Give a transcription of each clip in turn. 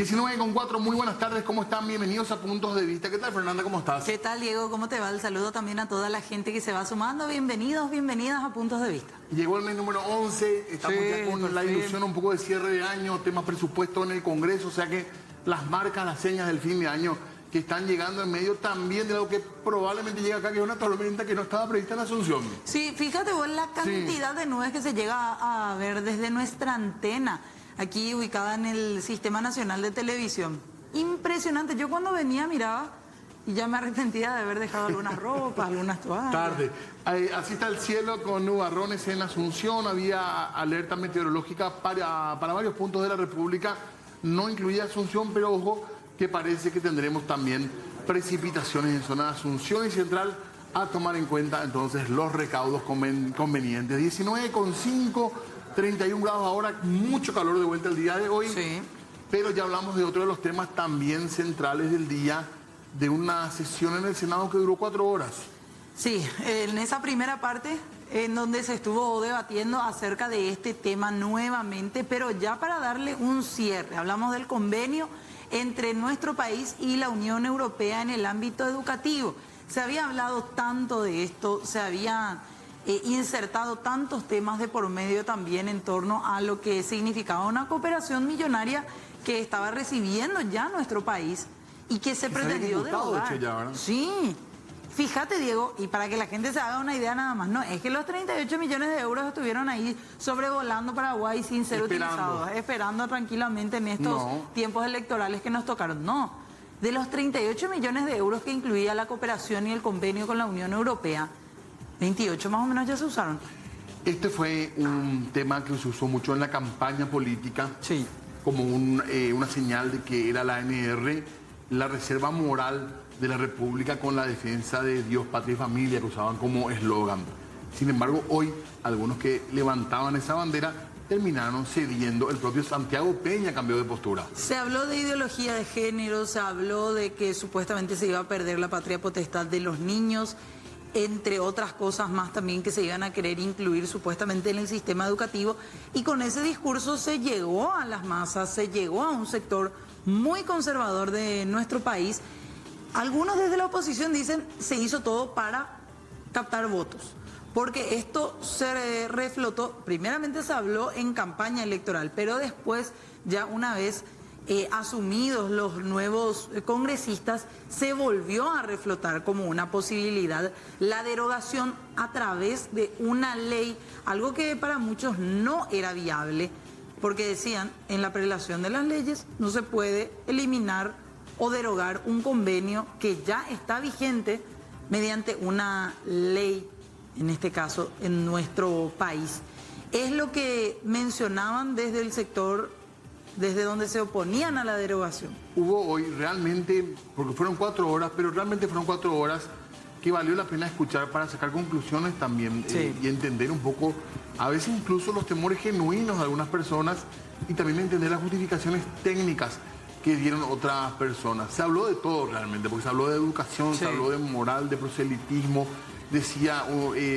19:04, muy buenas tardes, ¿cómo están? Bienvenidos a Puntos de Vista. ¿Qué tal, Fernanda? ¿Cómo estás? ¿Qué tal, Diego? ¿Cómo te va? El saludo también a toda la gente que se va sumando. Bienvenidos, bienvenidas a Puntos de Vista. Llegó el mes número 11, estamos ya con la ilusión un poco de cierre de año, temas presupuesto en el Congreso, o sea que las marcas, las señas del fin de año que están llegando en medio también de lo que probablemente llega acá, que es una tormenta que no estaba prevista en Asunción. Sí, fíjate vos la cantidad de nubes que se llega a ver desde nuestra antena, aquí ubicada en el Sistema Nacional de Televisión. Impresionante. Yo cuando venía miraba y ya me arrepentía de haber dejado algunas ropas, algunas toallas. Tarde. Así está el cielo con nubarrones en Asunción. Había alerta meteorológica para varios puntos de la República. No incluía Asunción, pero ojo que parece que tendremos también precipitaciones en zona de Asunción y Central, a tomar en cuenta entonces los recaudos convenientes. 19,5, 31 grados ahora, mucho calor de vuelta el día de hoy. Sí. Pero ya hablamos de otro de los temas también centrales del día, de una sesión en el Senado que duró 4 horas. Sí, en esa primera parte en donde se estuvo debatiendo acerca de este tema nuevamente, pero ya para darle un cierre. Hablamos del convenio entre nuestro país y la Unión Europea en el ámbito educativo. Se había hablado tanto de esto, se había insertado tantos temas de por medio también en torno a lo que significaba una cooperación millonaria que estaba recibiendo ya nuestro país y que se pretendió derogar. Sí, fíjate, Diego, y para que la gente se haga una idea nada más, no, es que los 38 millones de euros estuvieron ahí sobrevolando Paraguay sin ser utilizados, esperando tranquilamente en estos tiempos electorales que nos tocaron. No, de los 38 millones de euros que incluía la cooperación y el convenio con la Unión Europea, 28 más o menos ya se usaron. Este fue un tema que se usó mucho en la campaña política, sí, como una señal de que era la ANR, la reserva moral de la República con la defensa de Dios, patria y familia, que usaban como eslogan. Sin embargo, hoy algunos que levantaban esa bandera terminaron cediendo. El propio Santiago Peña cambió de postura. Se habló de ideología de género, se habló de que supuestamente se iba a perder la patria potestad de los niños, entre otras cosas más también que se iban a querer incluir supuestamente en el sistema educativo, y con ese discurso se llegó a las masas, se llegó a un sector muy conservador de nuestro país. Algunos desde la oposición dicen se hizo todo para captar votos, porque esto se reflotó, primeramente se habló en campaña electoral, pero después ya una vez asumidos los nuevos congresistas, se volvió a reflotar como una posibilidad la derogación a través de una ley, algo que para muchos no era viable, porque decían, en la prelación de las leyes no se puede eliminar o derogar un convenio que ya está vigente mediante una ley, en este caso en nuestro país. Es lo que mencionaban desde el sector, desde donde se oponían a la derogación. Hubo hoy realmente, porque fueron 4 horas, pero realmente fueron 4 horas que valió la pena escuchar para sacar conclusiones también, y entender un poco, a veces incluso los temores genuinos de algunas personas, y también entender las justificaciones técnicas que dieron otras personas. Se habló de todo realmente, porque se habló de educación, se habló de moral, de proselitismo. Decía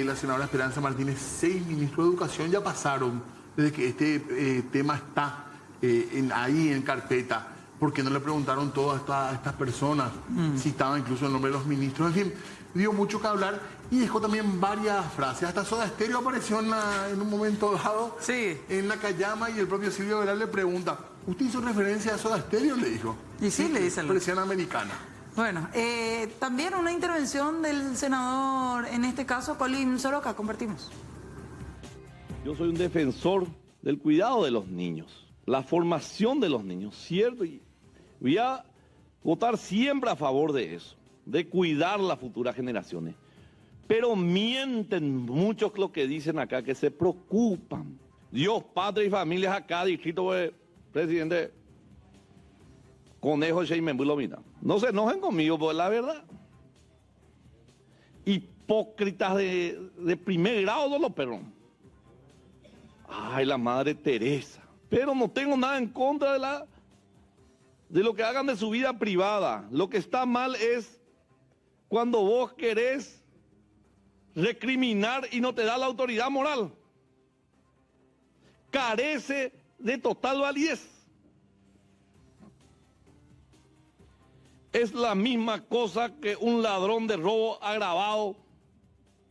la senadora Esperanza Martínez, 6 ministros de educación ya pasaron desde que este tema está ahí en carpeta. Porque no le preguntaron todas estas personas si estaba incluso el nombre de los ministros. En fin, dio mucho que hablar y dejó también varias frases. Hasta Soda Stereo apareció en un momento dado en la Callama, y el propio Silvio Velar le pregunta, ¿usted hizo referencia a Soda Stereo? Le dijo. Y sí, le dice. Persiana americana. Bueno, también una intervención del senador, en este caso, Colín Soroka, compartimos. Yo soy un defensor del cuidado de los niños, la formación de los niños, ¿cierto? Y voy a votar siempre a favor de eso, de cuidar las futuras generaciones. Pero mienten muchos lo que dicen acá, que se preocupan. Dios, patria y familias acá, distrito presidente Conejo Sheimembulomina. No se enojen conmigo, pues la verdad. Hipócritas de primer grado de los perros. Ay, la Madre Teresa. Pero no tengo nada en contra de lo que hagan de su vida privada. Lo que está mal es cuando vos querés recriminar y no te da la autoridad moral. Carece de total validez. es la misma cosa que un ladrón de robo agravado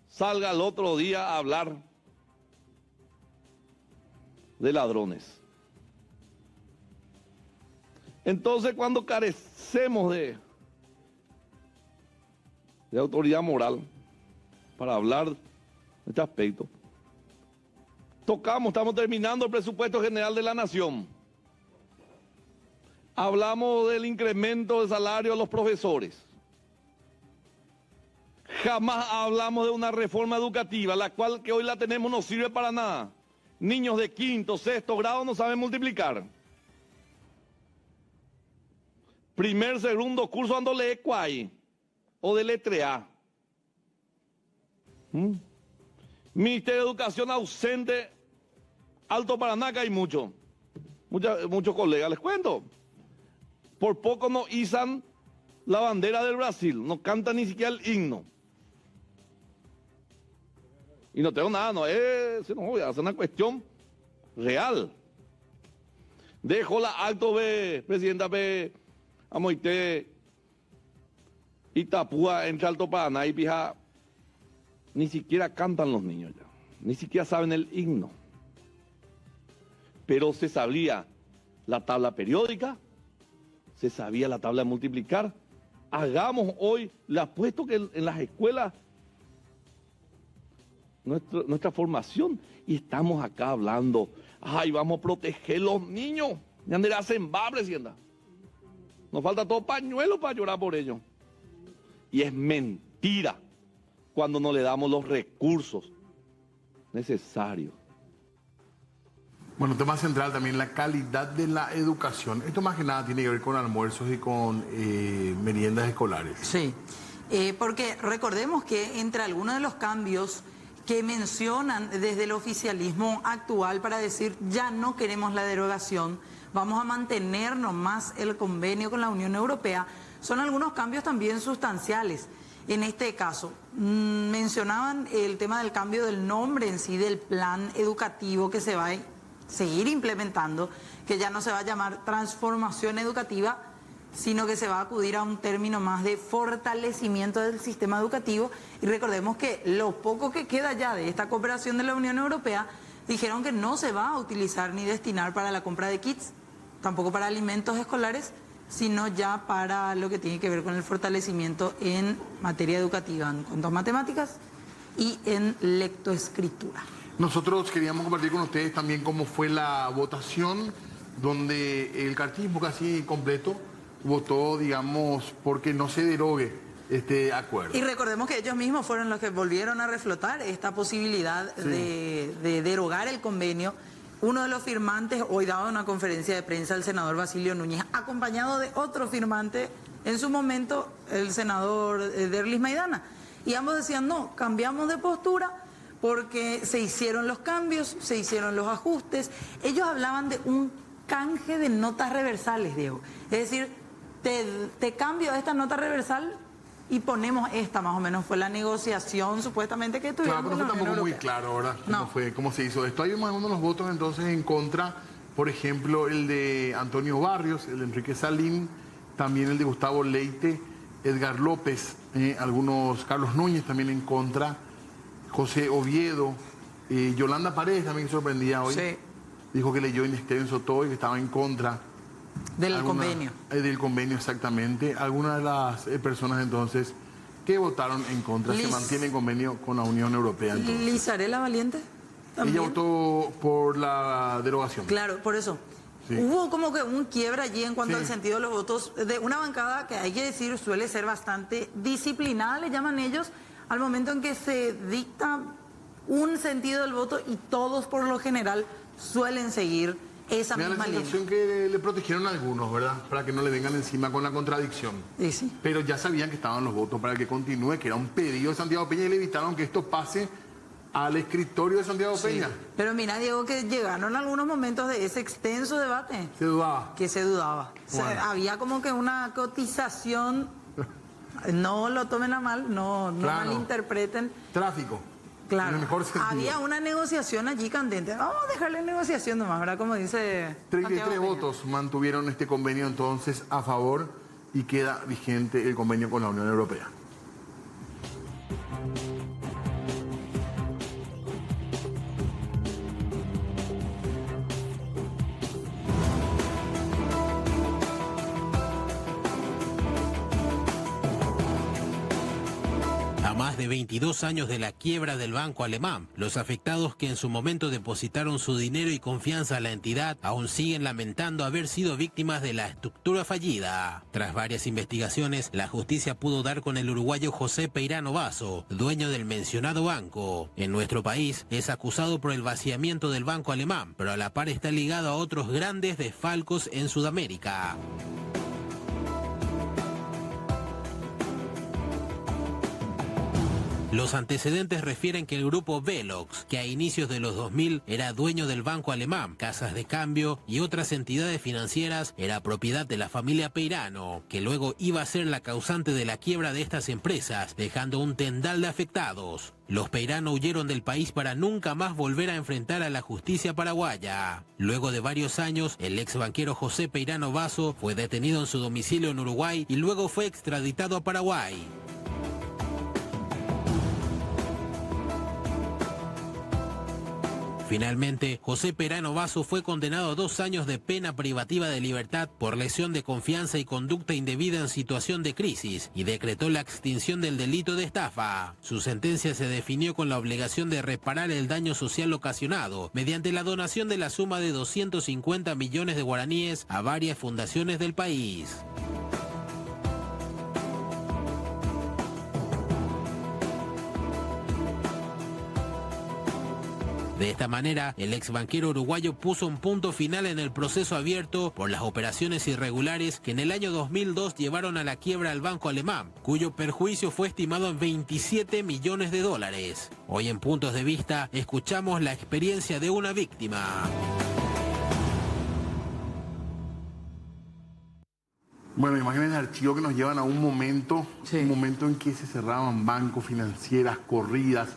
salga el otro día a hablar de ladrones. Entonces, cuando carecemos de autoridad moral para hablar de este aspecto, estamos terminando el presupuesto general de la nación. Hablamos del incremento del salario de los profesores. Jamás hablamos de una reforma educativa, la cual que hoy la tenemos no sirve para nada. Niños de quinto, sexto grado no saben multiplicar. Primer, segundo curso ando lee cuay o de letra A. Ministerio de Educación ausente, Alto Paraná, que hay muchos colegas, les cuento. Por poco no izan la bandera del Brasil, no cantan ni siquiera el himno. Y no tengo nada, no es una cuestión real. Dejo la acto de presidenta de Amoité, Itapúa, entre Alto Paraná y Pija, ni siquiera cantan los niños ya, ni siquiera saben el himno. Pero se sabía la tabla periódica, se sabía la tabla de multiplicar. Hagamos hoy, le apuesto que en las escuelas, nuestra formación, y estamos acá hablando, ay, vamos a proteger los niños, ya le hacen babre, sienda. Nos falta todo pañuelo para llorar por ellos. Y es mentira cuando no le damos los recursos necesarios. Bueno, tema central también, la calidad de la educación. Esto más que nada tiene que ver con almuerzos y con meriendas escolares. Sí, porque recordemos que entre algunos de los cambios que mencionan desde el oficialismo actual para decir ya no queremos la derogación, vamos a mantener nomás el convenio con la Unión Europea, son algunos cambios también sustanciales. En este caso, mencionaban el tema del cambio del nombre en sí del plan educativo que se va a seguir implementando, que ya no se va a llamar transformación educativa, sino que se va a acudir a un término más de fortalecimiento del sistema educativo. Y recordemos que lo poco que queda ya de esta cooperación de la Unión Europea, dijeron que no se va a utilizar ni destinar para la compra de kits, tampoco para alimentos escolares, sino ya para lo que tiene que ver con el fortalecimiento en materia educativa, en cuanto a matemáticas y en lectoescritura. Nosotros queríamos compartir con ustedes también cómo fue la votación, donde el cartismo casi completo votó, digamos, porque no se derogue este acuerdo. Y recordemos que ellos mismos fueron los que volvieron a reflotar esta posibilidad de derogar el convenio. Uno de los firmantes, hoy daba una conferencia de prensa, el senador Basilio Núñez, acompañado de otro firmante, en su momento, el senador Derlis Maidana. Y ambos decían, no, cambiamos de postura porque se hicieron los cambios, se hicieron los ajustes. Ellos hablaban de un canje de notas reversales, Diego. Es decir, te cambio esta nota reversal y ponemos esta, más o menos fue la negociación supuestamente que tuvimos. Claro, pero no fue tampoco muy claro, ¿verdad? ¿Cómo se hizo esto? Ahí vemos algunos de los votos entonces en contra, por ejemplo, el de Antonio Barrios, el de Enrique Salín, también el de Gustavo Leite, Edgar López, algunos, Carlos Núñez también en contra, José Oviedo, Yolanda Paredes también sorprendía hoy. Sí. Dijo que leyó in extenso todo y que estaba en contra. Del convenio. Del convenio, exactamente. Algunas de las personas entonces que votaron en contra se mantienen convenio con la Unión Europea. Lizarela Valiente también. Ella votó por la derogación. Claro, por eso. Sí. Hubo como que un quiebre allí en cuanto al sentido de los votos de una bancada que hay que decir suele ser bastante disciplinada, le llaman ellos, al momento en que se dicta un sentido del voto y todos por lo general suelen seguir esa misma línea. La sensación que le protegieron a algunos, ¿verdad? Para que no le vengan encima con la contradicción. Sí. Pero ya sabían que estaban los votos para que continúe, que era un pedido de Santiago Peña y le evitaron que esto pase al escritorio de Santiago Peña. Pero mira, Diego, que llegaron algunos momentos de ese extenso debate. Se dudaba. Que se dudaba. Bueno. O sea, había como que una cotización, no lo tomen a mal, no malinterpreten. Tráfico. Claro, en el mejor sentido. Había una negociación allí candente. Vamos a dejarle negociación nomás, ¿verdad? Como dice 33 votos mantuvieron este convenio entonces a favor y queda vigente el convenio con la Unión Europea. A más de 22 años de la quiebra del banco alemán, los afectados que en su momento depositaron su dinero y confianza a la entidad aún siguen lamentando haber sido víctimas de la estructura fallida. Tras varias investigaciones, la justicia pudo dar con el uruguayo José Peirano Basso, dueño del mencionado banco. En nuestro país es acusado por el vaciamiento del banco alemán, pero a la par está ligado a otros grandes desfalcos en Sudamérica. Los antecedentes refieren que el grupo Velox, que a inicios de los 2000 era dueño del banco alemán, casas de cambio y otras entidades financieras, era propiedad de la familia Peirano, que luego iba a ser la causante de la quiebra de estas empresas, dejando un tendal de afectados. Los Peirano huyeron del país para nunca más volver a enfrentar a la justicia paraguaya. Luego de varios años, el ex banquero José Peirano Basso fue detenido en su domicilio en Uruguay y luego fue extraditado a Paraguay. Finalmente, José Peirano Basso fue condenado a 2 años de pena privativa de libertad por lesión de confianza y conducta indebida en situación de crisis y decretó la extinción del delito de estafa. Su sentencia se definió con la obligación de reparar el daño social ocasionado mediante la donación de la suma de 250 millones de guaraníes a varias fundaciones del país. De esta manera, el ex banquero uruguayo puso un punto final en el proceso abierto por las operaciones irregulares que en el año 2002 llevaron a la quiebra al banco alemán, cuyo perjuicio fue estimado en 27 millones de dólares. Hoy en Puntos de Vista escuchamos la experiencia de una víctima. Bueno, imágenes de archivo que nos llevan a un momento en que se cerraban bancos, financieras, corridas.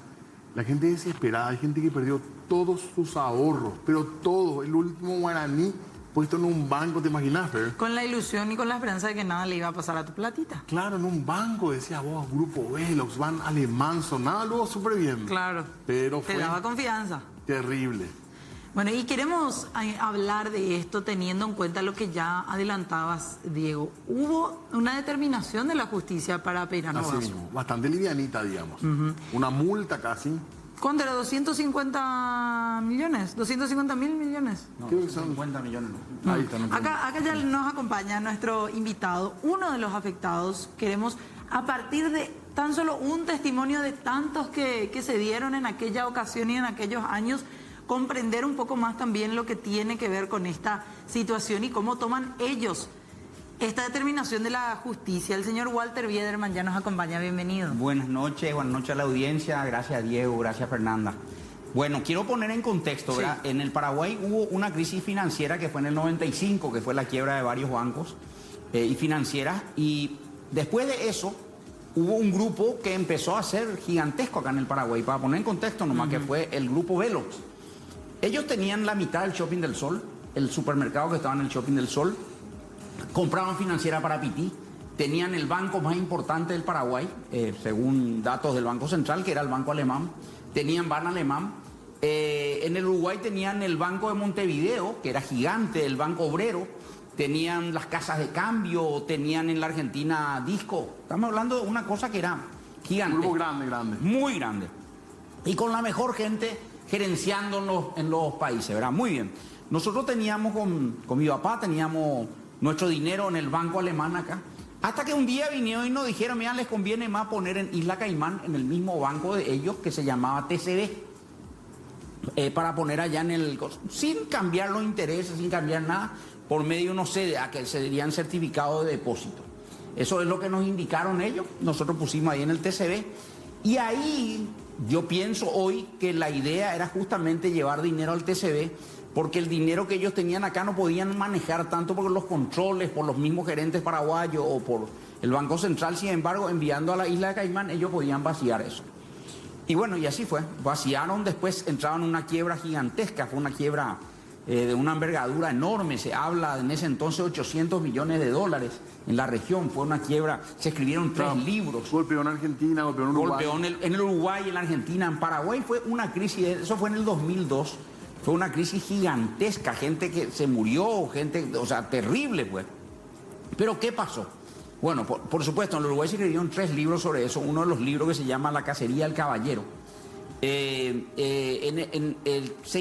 La gente desesperada, hay gente que perdió todos sus ahorros, pero todo, el último guaraní puesto en un banco, ¿te imaginas, Fer? Con la ilusión y con la esperanza de que nada le iba a pasar a tu platita. Claro, en un banco, decía vos, Grupo Velox, Ban Alemán, sonaba luego súper bien. Claro, pero te daba confianza. Terrible. Bueno, y queremos hablar de esto teniendo en cuenta lo que ya adelantabas, Diego. Hubo una determinación de la justicia para Peirano Basso. Así mismo, bastante livianita, digamos. Una multa casi. ¿Cuánto era? ¿250 millones? ¿250 mil millones? No, 50 millones no. Ahí está. Acá ya nos acompaña nuestro invitado, uno de los afectados. Queremos, a partir de tan solo un testimonio de tantos que se dieron en aquella ocasión y en aquellos años, comprender un poco más también lo que tiene que ver con esta situación y cómo toman ellos esta determinación de la justicia. El señor Walter Biederman ya nos acompaña, bienvenido. Buenas noches a la audiencia, gracias Diego, gracias Fernanda. Bueno, quiero poner en contexto, ¿verdad? En el Paraguay hubo una crisis financiera que fue en el 95, que fue la quiebra de varios bancos y financieras, y después de eso hubo un grupo que empezó a ser gigantesco acá en el Paraguay, para poner en contexto nomás, que fue el grupo Velox. Ellos tenían la mitad del Shopping del Sol, el supermercado que estaba en el Shopping del Sol, compraban financiera para Pití, tenían el banco más importante del Paraguay, según datos del Banco Central, que era el Banco Alemán, tenían Ban Alemán, en el Uruguay tenían el Banco de Montevideo, que era gigante, el Banco Obrero, tenían las casas de cambio, tenían en la Argentina Disco, estamos hablando de una cosa que era gigante. Grupo grande. Muy grande. Y con la mejor gente gerenciando en los países, ¿verdad? Muy bien. Nosotros teníamos con mi papá, teníamos nuestro dinero en el banco alemán acá, hasta que un día vinieron y nos dijeron, mira, les conviene más poner en Isla Caimán, en el mismo banco de ellos, que se llamaba TCB, para poner allá en el... sin cambiar los intereses, sin cambiar nada, por medio, no sé, a que se dirían certificado de depósito. Eso es lo que nos indicaron ellos, nosotros pusimos ahí en el TCB, y ahí... Yo pienso hoy que la idea era justamente llevar dinero al TCB, porque el dinero que ellos tenían acá no podían manejar tanto por los controles, por los mismos gerentes paraguayos o por el Banco Central. Sin embargo, enviando a la isla de Caimán, ellos podían vaciar eso. Y bueno, y así fue. Vaciaron, después entraron en una quiebra gigantesca, fue una quiebra de una envergadura enorme. Se habla en ese entonces 800 millones de dólares en la región. Fue una quiebra, se escribieron 3 libros. Golpeó en Argentina, golpeó en Uruguay. Golpeó en el Uruguay, en la Argentina, en Paraguay. Fue una crisis, eso fue en el 2002. Fue una crisis gigantesca, gente que se murió, gente, o sea, terrible, pues. Pero ¿qué pasó? Bueno, por supuesto, en el Uruguay se escribieron 3 libros sobre eso. Uno de los libros que se llama La cacería del caballero. Se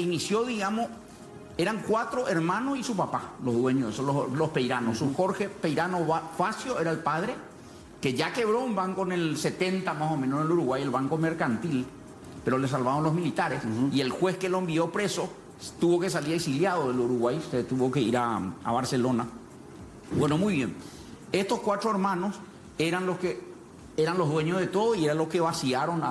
inició, digamos, eran 4 hermanos y su papá, los dueños, son los Peiranos. Su Jorge Peirano Facio era el padre, que ya quebró un banco en el 70 más o menos en el Uruguay, el Banco Mercantil, pero le salvaron los militares. Y el juez que lo envió preso tuvo que salir exiliado del Uruguay, se tuvo que ir a Barcelona. Bueno, muy bien. Estos 4 hermanos eran los dueños de todo y eran los que vaciaron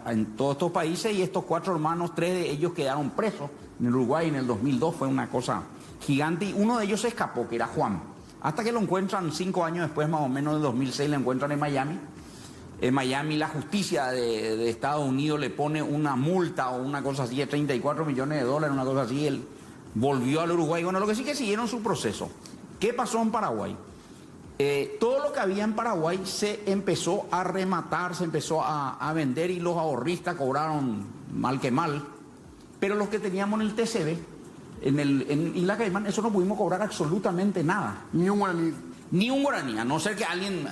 en todos estos países, y estos 4 hermanos, 3 de ellos quedaron presos en el Uruguay en el 2002, fue una cosa gigante, y uno de ellos se escapó, que era Juan, hasta que lo encuentran 5 años después, más o menos en el 2006, lo encuentran en Miami. En Miami la justicia de Estados Unidos le pone una multa o una cosa así de 34 millones de dólares, una cosa así. Él volvió al Uruguay. Bueno, lo que sí que siguieron su proceso. ¿Qué pasó en Paraguay? Todo lo que había en Paraguay se empezó a rematar, se empezó a vender, y los ahorristas cobraron mal que mal. Pero los que teníamos en el TCB, en Isla Caimán, eso no pudimos cobrar absolutamente nada. Ni un guaraní. Ni un guaraní, a no ser que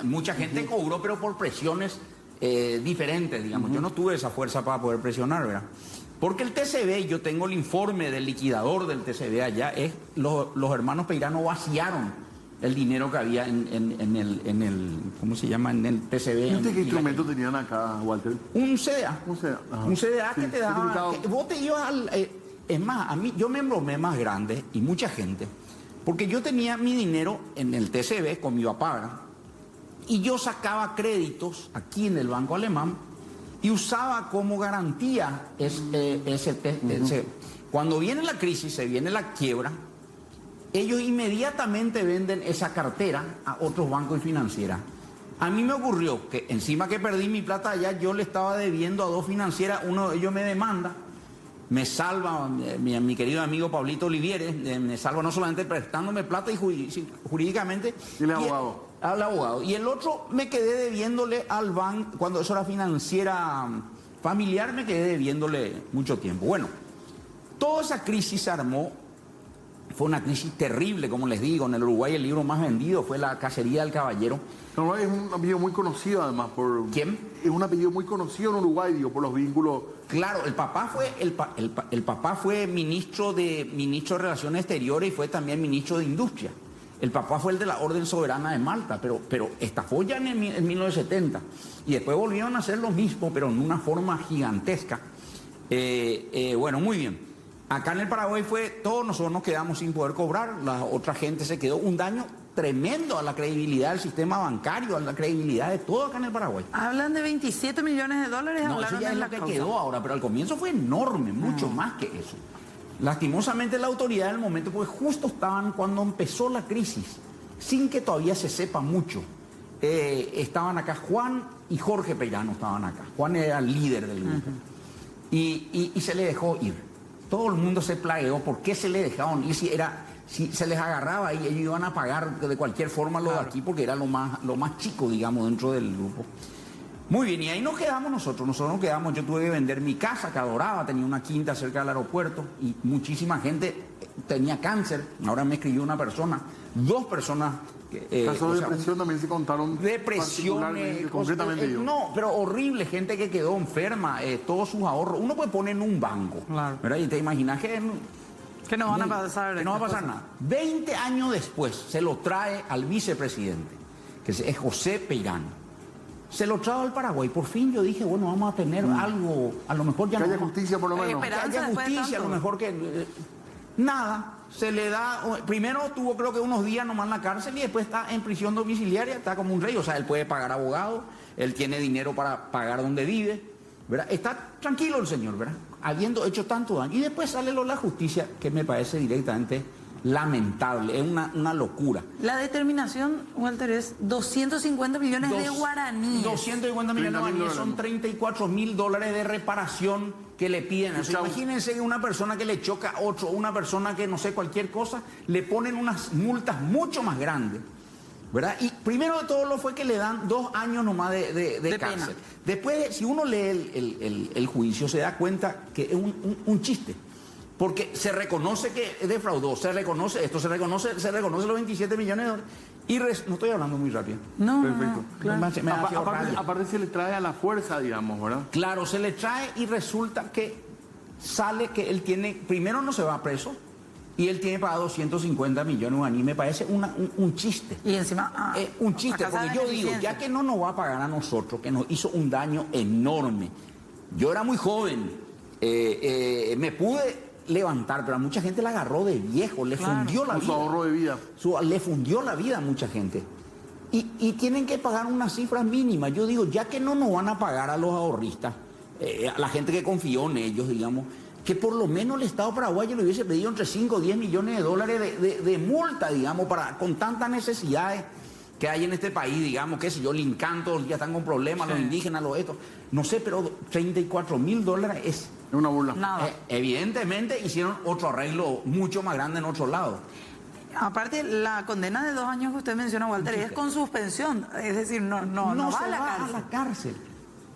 mucha gente cobró, pero por presiones diferentes, digamos. Yo no tuve esa fuerza para poder presionar, ¿verdad? Porque el TCB, yo tengo el informe del liquidador del TCB allá, los hermanos Peirano vaciaron el dinero que había en el ¿cómo se llama? En el TCB. ¿Qué instrumento tenían acá, Walter? Un CDA. Un CDA. Ajá. Un CDA que sí, te daba... vos te ibas es más, a mí, yo me embromé más grande, y mucha gente, porque yo tenía mi dinero en el TCB con mi papá, ¿verdad? Y yo sacaba créditos aquí en el Banco Alemán y usaba como garantía ese. Cuando viene la crisis, se viene la quiebra, ellos inmediatamente venden esa cartera a otros bancos y financieras. A mí me ocurrió que encima que perdí mi plata allá, yo le estaba debiendo a 2 financieras, uno de ellos me demanda, me salva mi querido amigo Pablito Olivieres, me salva no solamente prestándome plata y jurídicamente. Y el abogado. Al abogado. Y el otro me quedé debiéndole al banco, cuando eso era financiera familiar, me quedé debiéndole mucho tiempo. Bueno, toda esa crisis se armó, fue una crisis terrible, como les digo. En el Uruguay el libro más vendido fue La cacería del caballero. No, es un apellido muy conocido además por... ¿Quién? Es un apellido muy conocido en Uruguay, digo, por los vínculos... Claro, el papá fue ministro de Relaciones Exteriores y fue también ministro de Industria. El papá fue el de la Orden Soberana de Malta, pero estafó ya en 1970. Y después volvieron a hacer lo mismo, pero en una forma gigantesca. Bueno, muy bien. Acá en el Paraguay todos nosotros nos quedamos sin poder cobrar, la otra gente se quedó. Un daño tremendo a la credibilidad del sistema bancario, a la credibilidad de todo acá en el Paraguay. Hablan de 27 millones de dólares. No, eso ya es lo que quedó ahora, pero al comienzo fue enorme, mucho más que eso. Lastimosamente la autoridad en el momento, porque justo estaban cuando empezó la crisis, sin que todavía se sepa mucho, estaban acá Juan y Jorge Peirano estaban acá. Juan era el líder del grupo. Y se le dejó ir. Todo el mundo se plagueó. ¿Por qué se le dejaron ir? Si se les agarraba y ellos iban a pagar de cualquier forma lo de aquí, porque era lo más chico, digamos, dentro del grupo. Muy bien, y ahí nos quedamos nosotros nos quedamos. Yo tuve que vender mi casa, que adoraba, tenía una quinta cerca del aeropuerto, y muchísima gente tenía cáncer. Ahora me escribió una persona, 2 personas. Casos de depresión también se contaron. Depresiones, concretamente yo. No, pero horrible, gente que quedó enferma, todos sus ahorros. Uno puede poner en un banco, claro, ¿verdad? Y te imaginas que no van a pasar. Que no va a pasar nada. 20 años después se lo trae al vicepresidente, que es José Peirano. Se lo trajo al Paraguay. Por fin yo dije, bueno, vamos a tener algo, a lo mejor ya que no... haya justicia por lo menos. Que haya justicia, a lo mejor que... nada, se le da... Primero tuvo creo que unos días nomás en la cárcel y después está en prisión domiciliaria, está como un rey. O sea, él puede pagar abogado, él tiene dinero para pagar donde vive, ¿verdad? Está tranquilo el señor, ¿verdad? Habiendo hecho tanto daño. Y después sale la justicia, que me parece directamente lamentable, es una locura. La determinación, Walter, es 250 millones de guaraníes. 250 millones de guaraníes son $34.000 de reparación que le piden eso. Imagínense que una persona que le choca a otro, una persona que no sé, cualquier cosa, le ponen unas multas mucho más grandes, ¿verdad? Y primero de todo lo fue que le dan 2 años nomás de cárcel. Pena. Después, si uno lee el juicio, se da cuenta que es un chiste. Porque se reconoce que defraudó, se reconoce esto, se reconoce los 27 millones de dólares. Y no estoy hablando muy rápido. No, Perfecto. claro. Aparte se le trae a la fuerza, digamos, ¿verdad? Claro, se le trae y resulta que sale que él tiene, primero no se va preso, y él tiene pagado 250 millones, a mí me parece un chiste. Y encima... Un chiste, acá porque saben yo la digo, eficiencia. ya que no nos va a pagar a nosotros, que nos hizo un daño enorme. Yo era muy joven, me pude levantar, pero a mucha gente la agarró de viejo, le fundió la Con su vida. ahorro de vida. Le fundió la vida a mucha gente. Y tienen que pagar unas cifras mínimas. Yo digo, ya que no nos van a pagar a los ahorristas, a la gente que confió en ellos, digamos, que por lo menos el Estado paraguayo le hubiese pedido entre 5 o 10 millones de dólares de multa, digamos, con tantas necesidades que hay en este país, digamos, qué sé yo, Lincán, todos ya están con problemas, los indígenas, los estos. No sé, pero 34 mil dólares es... Es una burla. Nada. Evidentemente hicieron otro arreglo mucho más grande en otro lado. Aparte, la condena de 2 años que usted menciona, Walter, es con suspensión. Es decir, no va a la cárcel. A la cárcel.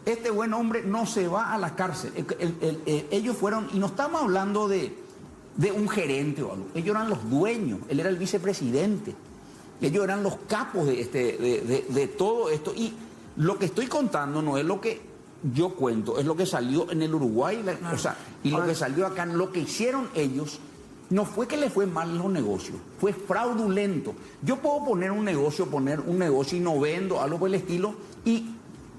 Este buen hombre no se va a la cárcel. Ellos fueron, y no estamos hablando de un gerente o algo, ellos eran los dueños, él era el vicepresidente, ellos eran los capos de todo esto. Y lo que estoy contando no es lo que yo cuento, es lo que salió en el Uruguay, o sea, y lo que salió acá. Lo que hicieron ellos no fue que le fue mal en los negocios, fue fraudulento. Yo puedo poner un negocio y no vendo, algo por el estilo, y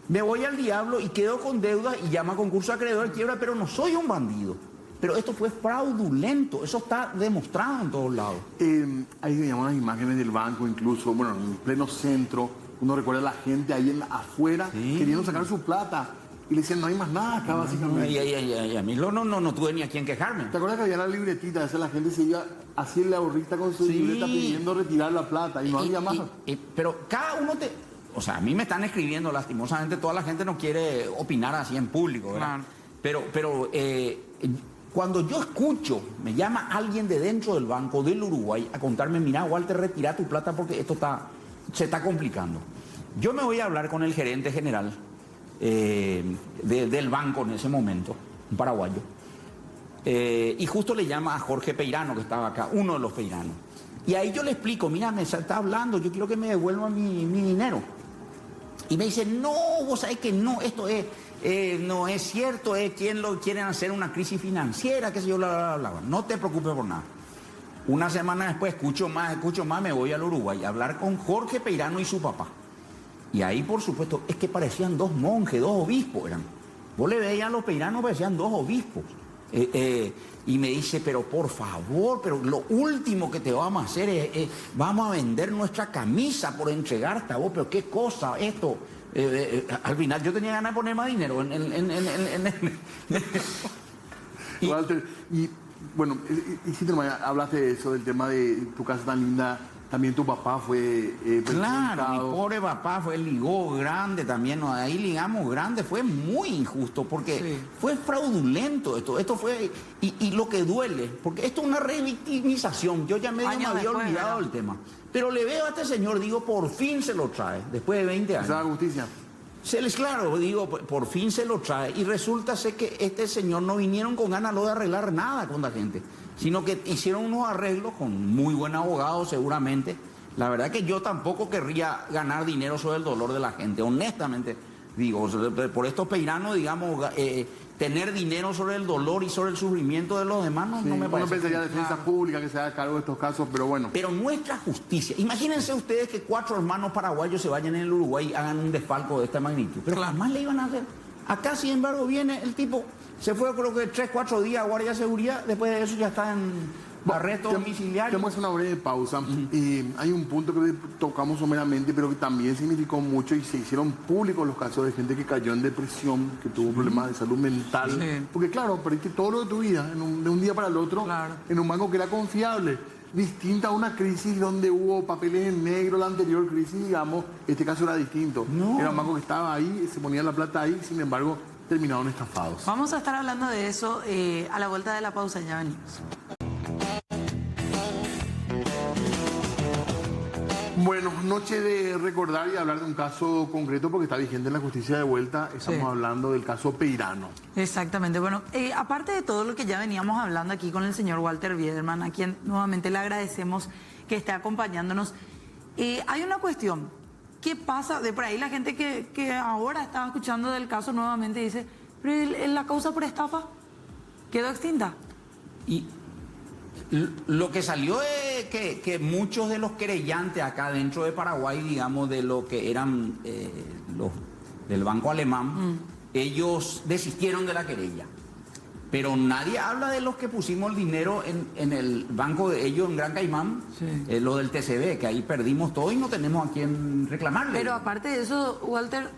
me voy al diablo y quedo con deuda y llama a concurso acreedor de quiebra, pero no soy un bandido. Pero esto fue fraudulento, eso está demostrado en todos lados. Ahí veíamos las imágenes del banco, incluso, bueno, en pleno centro, uno recuerda a la gente ahí afuera queriendo sacar su plata. Y le decían, no hay más nada acá, básicamente. Y a mí no tuve ni a quién quejarme. ¿Te acuerdas que había la libretita? Esa la gente se iba así en la ahorrita con su libreta pidiendo retirar la plata y no había más. Pero cada uno o sea, a mí me están escribiendo, lastimosamente, toda la gente no quiere opinar así en público, ¿verdad? Claro. Pero cuando yo escucho, me llama alguien de dentro del Banco del Uruguay a contarme, mira, Walter, retira tu plata porque esto se está complicando. Yo me voy a hablar con el gerente general del banco en ese momento, un paraguayo, y justo le llama a Jorge Peirano, que estaba acá, uno de los Peiranos. Y ahí yo le explico, mira, me está hablando, yo quiero que me devuelvan mi dinero. Y me dice, no, vos sabés que no, esto no es cierto, quieren hacer una crisis financiera, qué sé yo, bla. No te preocupes por nada. Una semana después escucho más, me voy al Uruguay a hablar con Jorge Peirano y su papá. Y ahí, por supuesto, es que parecían 2 monjes, 2 obispos eran. Vos le veías a los Peiranos, parecían 2 obispos. Y me dice, pero por favor, pero lo último que te vamos a hacer es vamos a vender nuestra camisa por entregarte a vos, pero qué cosa esto. Al final yo tenía ganas de poner más dinero Walter, y bueno, hablaste de eso, del tema de tu casa tan linda. También tu papá fue claro, mi pobre papá ligó grande también, ¿no? Ahí ligamos grande, fue muy injusto porque fue fraudulento esto fue, y lo que duele, porque esto es una revictimización, yo ya medio me había olvidado del tema, pero le veo a este señor, digo, por fin se lo trae, después de 20 años. ¿Esa es la justicia? Claro, digo, por fin se lo trae, y resulta ser que este señor no vinieron con ganas de arreglar nada con la gente, sino que hicieron unos arreglos con muy buen abogado seguramente. La verdad que yo tampoco querría ganar dinero sobre el dolor de la gente, honestamente digo, por estos Peiranos, digamos, tener dinero sobre el dolor y sobre el sufrimiento de los demás no me parece. Uno pensaría defensa pública que se haga cargo de estos casos, pero bueno. Pero nuestra justicia, imagínense ustedes que 4 hermanos paraguayos se vayan en el Uruguay y hagan un desfalco de esta magnitud, pero jamás le iban a hacer. Acá, sin embargo, viene el tipo, se fue creo que 3, 4 días a guardia de seguridad, después de eso ya está en arresto domiciliario. Tenemos que hacer una breve pausa. Hay un punto que tocamos someramente, pero que también significó mucho y se hicieron públicos los casos de gente que cayó en depresión, que tuvo problemas de salud mental. Sí. Porque claro, perdiste todo lo de tu vida de un día para el otro en un banco que era confiable. Distinta a una crisis donde hubo papeles en negro, la anterior crisis, digamos, este caso era distinto. Era un banco que estaba ahí, se ponía la plata ahí, sin embargo, terminaron estafados. Vamos a estar hablando de eso a la vuelta de la pausa, ya venimos. Bueno, noche de recordar y hablar de un caso concreto porque está vigente en la justicia de vuelta. Estamos hablando del caso Peirano. Exactamente. Bueno, aparte de todo lo que ya veníamos hablando aquí con el señor Walter Biederman, a quien nuevamente le agradecemos que esté acompañándonos, hay una cuestión. ¿Qué pasa? De por ahí la gente que ahora estaba escuchando del caso nuevamente dice, pero la causa por estafa quedó extinta. Y lo que salió es que muchos de los querellantes acá dentro de Paraguay, digamos, de lo que eran los del banco alemán, ellos desistieron de la querella. Pero nadie habla de los que pusimos el dinero en el banco de ellos en Gran Caimán, lo del TCB, que ahí perdimos todo y no tenemos a quién reclamarle. Pero aparte de eso, Walter,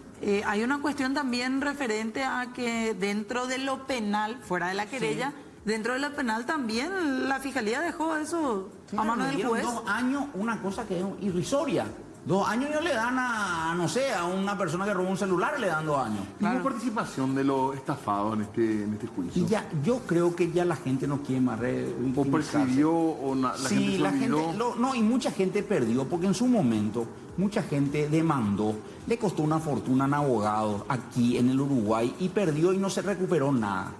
hay una cuestión también referente a que dentro de lo penal, fuera de la querella, dentro de lo penal también la fiscalía dejó eso a mano del juez. 2 años, una cosa que es irrisoria. 2 años no le dan a, no sé, a una persona que robó un celular, le dan 2 años. Claro. ¿Hubo participación de los estafados en este juicio? Y ya, yo creo que ya la gente no quiere más ¿O percibió o la gente se olvidó? No, y mucha gente perdió, porque en su momento mucha gente demandó, le costó una fortuna en abogados aquí en el Uruguay y perdió y no se recuperó nada.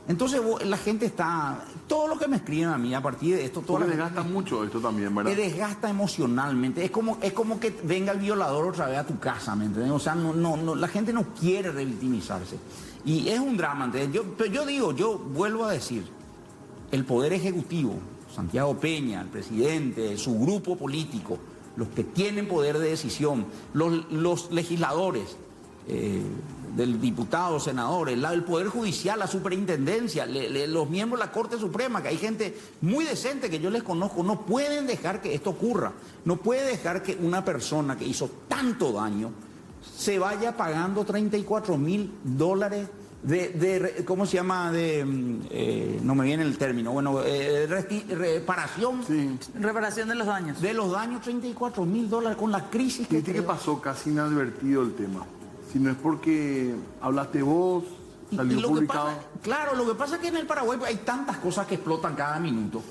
Entonces la gente está, todo lo que me escriben a mí a partir de esto, todo porque desgasta mucho esto también, ¿verdad? Te desgasta emocionalmente, es como que venga el violador otra vez a tu casa, ¿me entiendes? O sea, no, la gente no quiere revictimizarse y es un drama, ¿entiendes? Yo vuelvo a decir, el Poder Ejecutivo, Santiago Peña, el presidente, su grupo político, los que tienen poder de decisión, los legisladores, del diputado, senadores, el Poder Judicial, la Superintendencia, los miembros de la Corte Suprema, que hay gente muy decente que yo les conozco, no pueden dejar que esto ocurra. No puede dejar que una persona que hizo tanto daño se vaya pagando $34.000 ¿cómo se llama? No me viene el término, bueno, reparación. Sí. Reparación de los daños. De los daños, $34.000 con la crisis que ¿Qué pasó? Casi inadvertido el tema. Si no es porque hablaste vos, salió publicado. Claro, lo que pasa es que en el Paraguay hay tantas cosas que explotan cada minuto.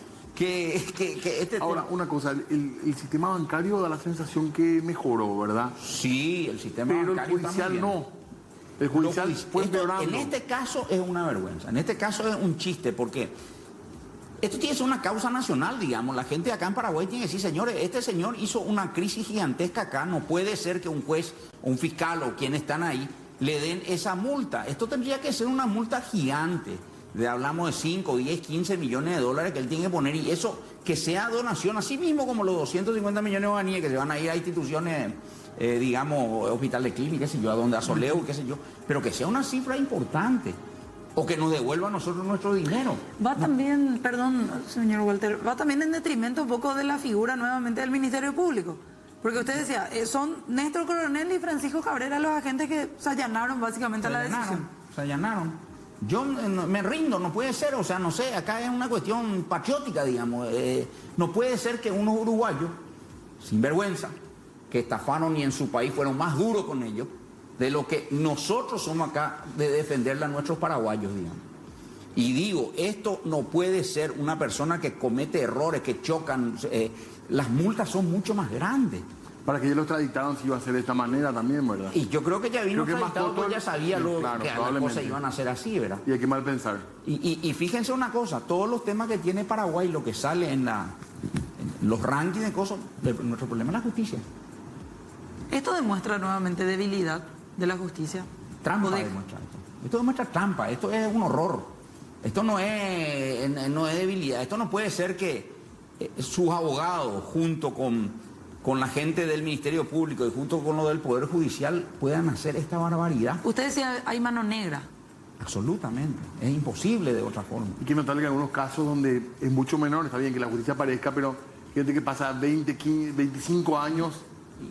Ahora, una cosa, el sistema bancario da la sensación que mejoró, ¿verdad? Sí, el sistema bancario. Pero el judicial no. El judicial fue empeorando. En este caso es una vergüenza. En este caso es un chiste, porque esto tiene que ser una causa nacional, digamos. La gente acá en Paraguay tiene que decir, señores, este señor hizo una crisis gigantesca acá. No puede ser que un juez, un fiscal o quienes están ahí le den esa multa. Esto tendría que ser una multa gigante. Hablamos de 5, 10, 15 millones de dólares que él tiene que poner. Y eso que sea donación, así mismo como los 250 millones de guaraníes que se van a ir a instituciones, digamos, hospital de clínica, qué sé yo, a donde a Soleu, qué sé yo. Pero que sea una cifra importante. O que nos devuelva a nosotros nuestro dinero. Va también, perdón, señor Walter, va también en detrimento un poco de la figura nuevamente del Ministerio Público. Porque usted decía, son Néstor Coronel y Francisco Cabrera los agentes que se allanaron básicamente a la decisión. Se allanaron. Yo me rindo, no puede ser, o sea, no sé, acá es una cuestión patriótica, digamos. No puede ser que unos uruguayos, sin vergüenza, que estafaron y en su país fueron más duros con ellos, de lo que nosotros somos acá de defenderle a nuestros paraguayos, digamos. Y digo, esto no puede ser una persona que comete errores, que chocan, las multas son mucho más grandes. Para que ellos lo extraditaron si iba a ser de esta manera también, ¿verdad? Y yo creo que ya vino extraditado, pues ya sabía que las cosas iban a ser así, ¿verdad? Y hay que mal pensar. Y fíjense una cosa, todos los temas que tiene Paraguay, lo que sale en los rankings de cosas, nuestro problema es la justicia. Esto demuestra nuevamente debilidad de la justicia. Trampa demuestra esto. Esto demuestra trampa, esto es un horror. Esto no es debilidad. Esto no puede ser que sus abogados, junto con la gente del Ministerio Público y junto con lo del Poder Judicial, puedan hacer esta barbaridad. Usted decía, hay mano negra. Absolutamente. Es imposible de otra forma. Hay que notar que en algunos casos donde es mucho menor, está bien que la justicia aparezca, pero gente que pasa 20, 15, 25 años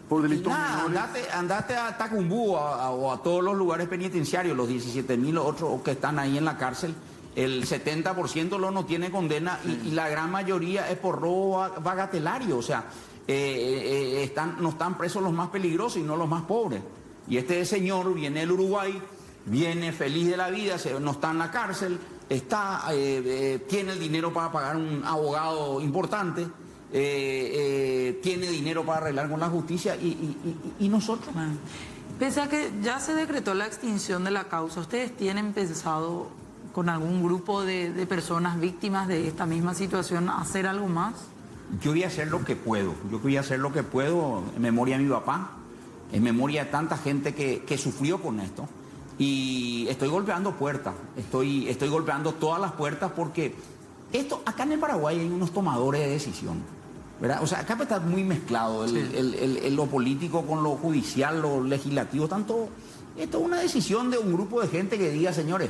por delitos menores. Andate a Tacumbú o a todos los lugares penitenciarios, los 17.000 otros que están ahí en la cárcel, el 70% no tiene condena y la gran mayoría es por robo bagatelario, o sea, no están presos los más peligrosos y no los más pobres. Y este señor viene del Uruguay, viene feliz de la vida, no está en la cárcel, tiene el dinero para pagar un abogado importante, tiene dinero para arreglar con la justicia y nosotros. Pese a que ya se decretó la extinción de la causa, ¿ustedes tienen pensado con algún grupo de personas víctimas de esta misma situación hacer algo más? Yo voy a hacer lo que puedo, en memoria de mi papá, en memoria de tanta gente que sufrió con esto. Y estoy golpeando puertas, estoy golpeando todas las puertas porque acá en el Paraguay hay unos tomadores de decisión, ¿verdad? O sea, acá está muy mezclado lo político con lo judicial, lo legislativo, esto es una decisión de un grupo de gente que diga, señores,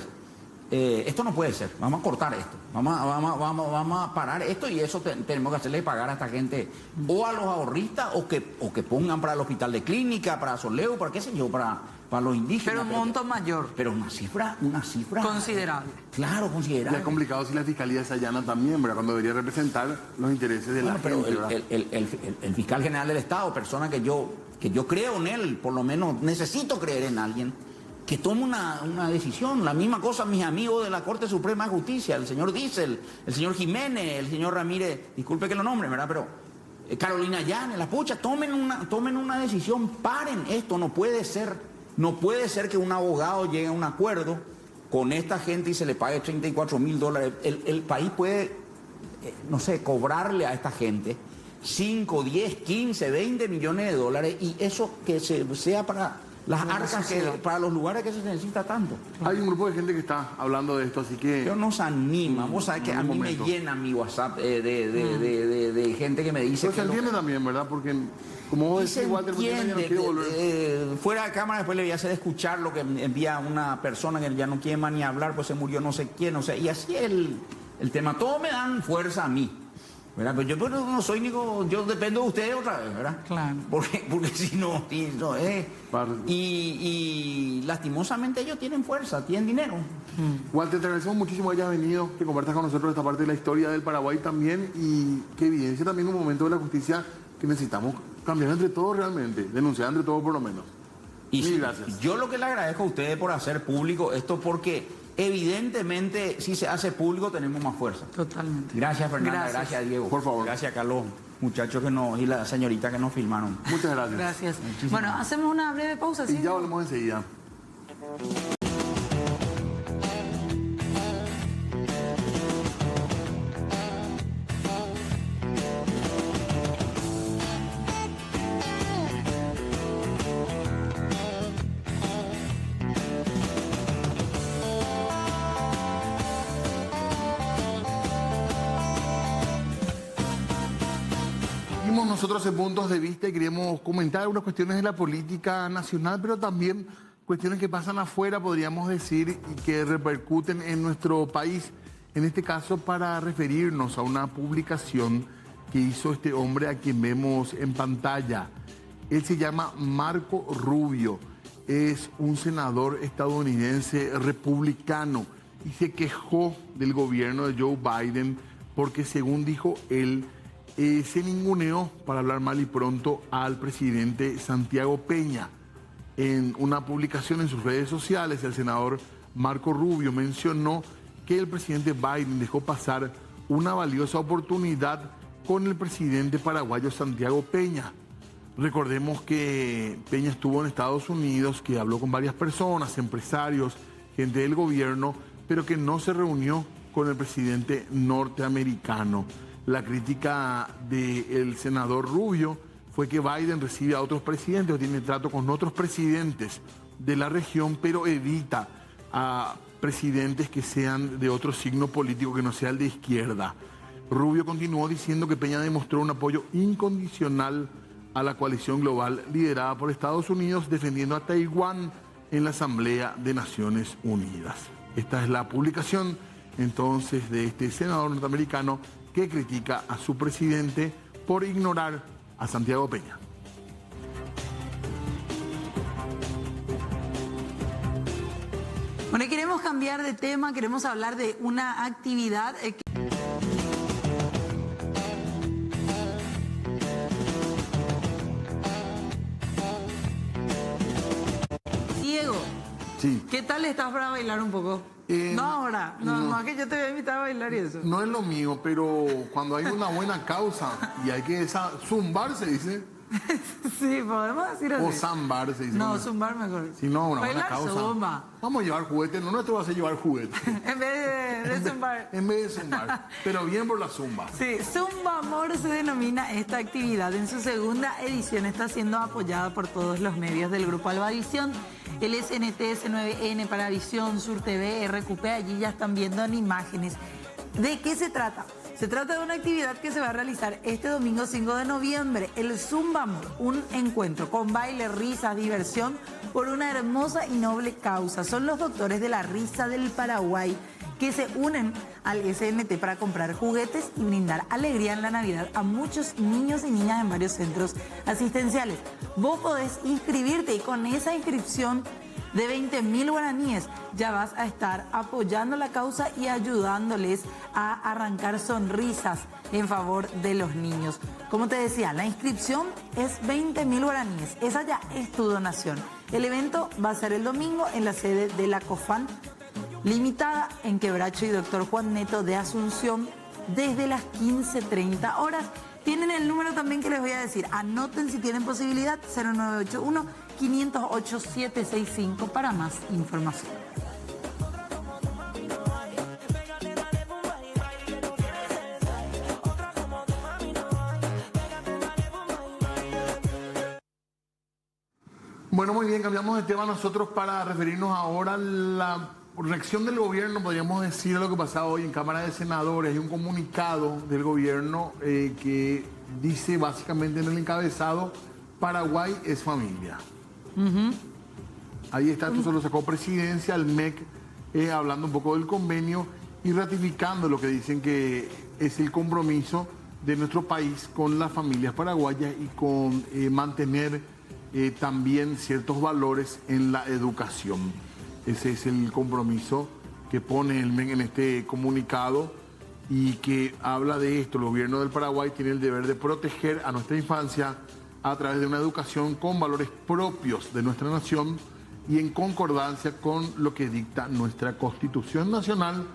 esto no puede ser, vamos a cortar esto, vamos a parar esto y eso tenemos que hacerle pagar a esta gente o a los ahorristas o que pongan para el hospital de clínica, para Soleo, para qué sé yo, para los indígenas. Pero un monto mayor. Pero una cifra considerable. Claro, considerable. Ya es complicado si la fiscalía se allana también, ¿verdad? Cuando debería representar los intereses de la gente. Pero el fiscal general del Estado, persona que yo creo en él, por lo menos necesito creer en alguien, que tome una decisión. La misma cosa mis amigos de la Corte Suprema de Justicia, el señor Diesel, el señor Jiménez, el señor Ramírez, disculpe que lo nombre, ¿verdad? Pero Carolina Llanes, la pucha, tomen una decisión, paren esto, no puede ser que un abogado llegue a un acuerdo con esta gente y se le pague $34.000. El país puede, no sé, cobrarle a esta gente 5, 10, 15, 20 millones de dólares y eso que sea para las arcas, para los lugares que se necesita tanto. Hay un grupo de gente que está hablando de esto, así que... Pero nos anima, vos sabés que a mí me llena mi WhatsApp de gente que me dice... Pero se entiende también, ¿verdad? Porque como vos decís, igual no quiero volver. Fuera de cámara después le voy a hacer escuchar lo que envía una persona que ya no quiere más ni hablar, pues se murió no sé quién, no sé. Y así es el tema. Todos me dan fuerza a mí, ¿verdad? Pero yo no soy yo dependo de ustedes otra vez, ¿verdad? Claro. Porque si no, y lastimosamente ellos tienen fuerza, tienen dinero. Walter, te agradecemos muchísimo que hayas venido, que compartas con nosotros esta parte de la historia del Paraguay también y que evidencia también un momento de la justicia que necesitamos cambiar entre todos realmente, denunciar entre todos por lo menos. Mil gracias. Yo lo que le agradezco a ustedes por hacer público esto porque evidentemente si se hace público tenemos más fuerza. Totalmente. Gracias Fernanda, gracias Diego. Por favor. Gracias Carlos, muchachos y la señorita que nos filmaron. Muchas gracias. Gracias. Bueno, hacemos una breve pausa. Y ya volvemos enseguida. Nosotros en Puntos de Vista y queremos comentar algunas cuestiones de la política nacional, pero también cuestiones que pasan afuera, podríamos decir, y que repercuten en nuestro país. En este caso, para referirnos a una publicación que hizo este hombre a quien vemos en pantalla. Él se llama Marco Rubio, es un senador estadounidense republicano y se quejó del gobierno de Joe Biden porque, según dijo él, se ninguneó, para hablar mal y pronto, al presidente Santiago Peña. En una publicación en sus redes sociales, el senador Marco Rubio mencionó que el presidente Biden dejó pasar una valiosa oportunidad con el presidente paraguayo Santiago Peña. Recordemos que Peña estuvo en Estados Unidos, que habló con varias personas, empresarios, gente del gobierno, pero que no se reunió con el presidente norteamericano. La crítica del senador Rubio fue que Biden recibe a otros presidentes o tiene trato con otros presidentes de la región, pero evita a presidentes que sean de otro signo político que no sea el de izquierda. Rubio continuó diciendo que Peña demostró un apoyo incondicional a la coalición global liderada por Estados Unidos, defendiendo a Taiwán en la Asamblea de Naciones Unidas. Esta es la publicación entonces de este senador norteamericano que critica a su presidente por ignorar a Santiago Peña. Bueno, queremos cambiar de tema, queremos hablar de una actividad Diego, Sí. ¿Qué tal estás para bailar un poco? No ahora, no es que yo te voy a invitar a bailar y eso. No es lo mío, pero cuando hay una buena causa y hay que zumbar, se dice. Sí, podemos decir así. O zambar, se dice. No, zumbar mejor. Si no, una bailar buena causa. Zumba. Vamos a llevar juguetes, no nuestro va a ser llevar juguetes. En vez de zumbar. En vez de zumbar, pero bien por la zumba. Sí, Zumba Amor se denomina esta actividad. En su segunda edición está siendo apoyada por todos los medios del Grupo Albavisión, el SNT, S9N, Paravisión, Sur TV, RQP. Allí ya están viendo en imágenes. ¿De qué se trata? Se trata de una actividad que se va a realizar este domingo 5 de noviembre, el Zumba Amor, un encuentro con baile, risas, diversión por una hermosa y noble causa. Son los doctores de la risa del Paraguay que se unen al SNT para comprar juguetes y brindar alegría en la Navidad a muchos niños y niñas en varios centros asistenciales. Vos podés inscribirte y con esa inscripción de 20.000 guaraníes ya vas a estar apoyando la causa y ayudándoles a arrancar sonrisas en favor de los niños. Como te decía, la inscripción es 20.000 guaraníes. Esa ya es tu donación. El evento va a ser el domingo en la sede de la COFAN Limitada en Quebracho y Dr. Juan Neto de Asunción desde las 15:30 horas. Tienen el número también que les voy a decir. Anoten si tienen posibilidad, 0981-508-765 para más información. Bueno, muy bien, cambiamos de tema nosotros para referirnos ahora a la reacción del gobierno, podríamos decir, a lo que pasaba hoy en Cámara de Senadores. Hay un comunicado del gobierno que dice básicamente en el encabezado: Paraguay es familia. Ahí está, esto se lo sacó Presidencia, el MEC, hablando un poco del convenio y ratificando lo que dicen que es el compromiso de nuestro país con las familias paraguayas y con mantener también ciertos valores en la educación. Ese es el compromiso que pone el MEC en este comunicado y que habla de esto. El gobierno del Paraguay tiene el deber de proteger a nuestra infancia a través de una educación con valores propios de nuestra nación y en concordancia con lo que dicta nuestra Constitución Nacional.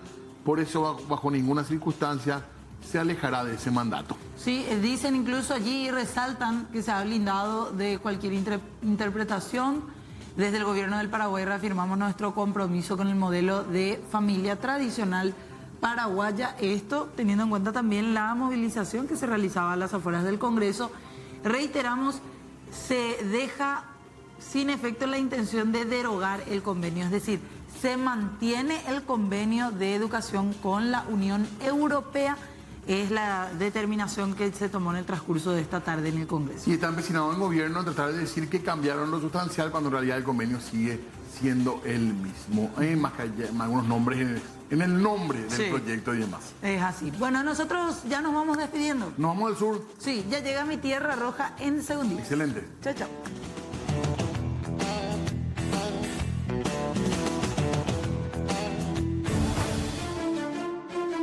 Por eso, bajo ninguna circunstancia, se alejará de ese mandato. Sí, dicen incluso allí y resaltan que se ha blindado de cualquier interpretación. Desde el gobierno del Paraguay reafirmamos nuestro compromiso con el modelo de familia tradicional paraguaya. Esto teniendo en cuenta también la movilización que se realizaba a las afueras del Congreso. Reiteramos, se deja sin efecto la intención de derogar el convenio, es decir, se mantiene el convenio de educación con la Unión Europea. Es la determinación que se tomó en el transcurso de esta tarde en el Congreso. Y está empecinado el gobierno en tratar de decir que cambiaron lo sustancial cuando en realidad el convenio sigue siendo el mismo. Más que hay algunos nombres en el nombre del proyecto y demás. Es así. Bueno, nosotros ya nos vamos despidiendo. Nos vamos al sur. Sí, ya llega Mi Tierra Roja en segundito. Excelente. Chao, chao.